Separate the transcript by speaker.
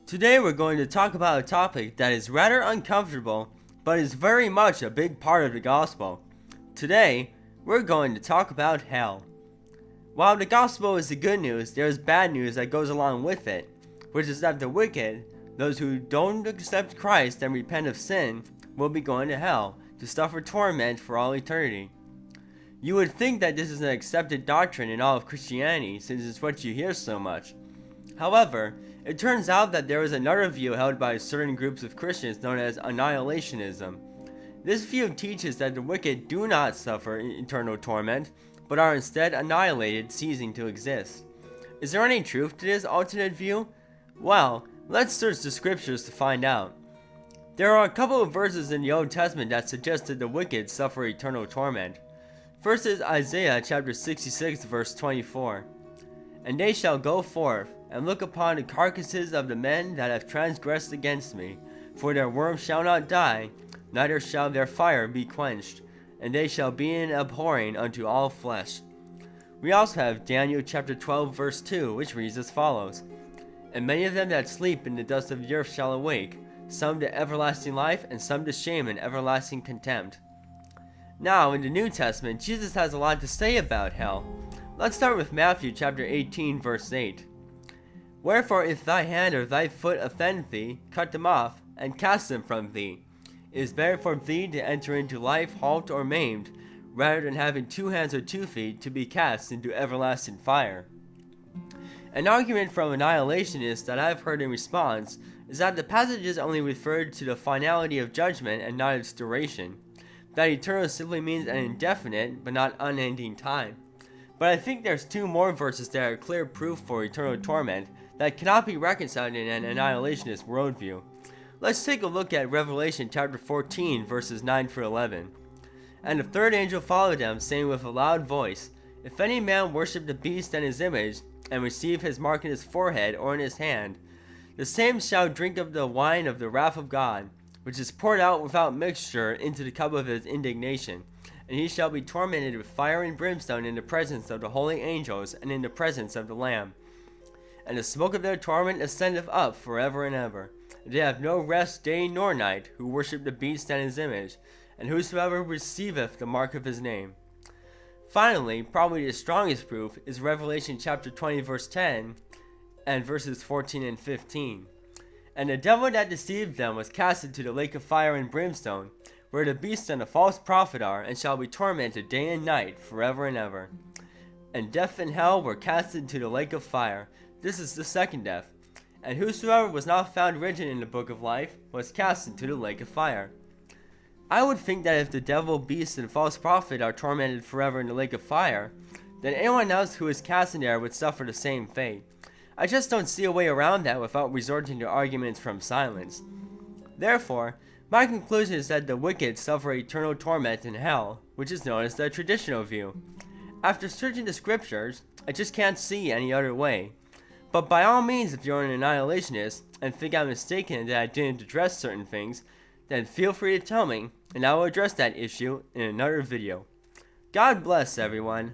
Speaker 1: Today we're going to talk about a topic that is rather uncomfortable, but is very much a big part of the gospel. Today, we're going to talk about hell. While the gospel is the good news, there is bad news that goes along with it, which is that the wicked, those who don't accept Christ and repent of sin, will be going to hell to suffer torment for all eternity. You would think that this is an accepted doctrine in all of Christianity, since it's what you hear so much. However, it turns out that there is another view held by certain groups of Christians known as annihilationism. This view teaches that the wicked do not suffer eternal torment, but are instead annihilated, ceasing to exist. Is there any truth to this alternate view? Well, let's search the scriptures to find out. There are a couple of verses in the Old Testament that suggest that the wicked suffer eternal torment. First is Isaiah chapter 66 verse 24. And they shall go forth, and look upon the carcasses of the men that have transgressed against me. For their worm shall not die, neither shall their fire be quenched, and they shall be an abhorring unto all flesh. We also have Daniel chapter 12 verse 2, which reads as follows. And many of them that sleep in the dust of the earth shall awake, some to everlasting life, and some to shame and everlasting contempt. Now, in the New Testament, Jesus has a lot to say about hell. Let's start with Matthew chapter 18 verse 8. Wherefore if thy hand or thy foot offend thee, cut them off, and cast them from thee. It is better for thee to enter into life halt or maimed, rather than having 2 hands or 2 feet to be cast into everlasting fire. An argument from annihilationists that I've heard in response is that the passages only referred to the finality of judgment and not its duration. That eternal simply means an indefinite but not unending time. But I think there's 2 more verses that are clear proof for eternal torment that cannot be reconciled in an annihilationist worldview. Let's take a look at Revelation chapter 14 verses 9 through 11. And the third angel followed them, saying with a loud voice, If any man worship the beast and his image, and receive his mark in his forehead or in his hand, the same shall drink of the wine of the wrath of God, which is poured out without mixture into the cup of his indignation. And he shall be tormented with fire and brimstone in the presence of the holy angels and in the presence of the Lamb. And the smoke of their torment ascendeth up forever and ever. They have no rest day nor night, who worship the beast and his image, and whosoever receiveth the mark of his name. Finally, probably the strongest proof is Revelation chapter 20 verse 10 and verses 14 and 15. And the devil that deceived them was cast into the lake of fire and brimstone, where the beast and the false prophet are, and shall be tormented day and night forever and ever. And death and hell were cast into the lake of fire. This is the second death. And whosoever was not found written in the book of life was cast into the lake of fire. I would think that if the devil, beast, and false prophet are tormented forever in the lake of fire, then anyone else who is cast in there would suffer the same fate. I just don't see a way around that without resorting to arguments from silence. Therefore, my conclusion is that the wicked suffer eternal torment in hell, which is known as the traditional view. After searching the scriptures, I just can't see any other way. But by all means, if you're an annihilationist and think I'm mistaken and that I didn't address certain things, then feel free to tell me, and I will address that issue in another video. God bless everyone.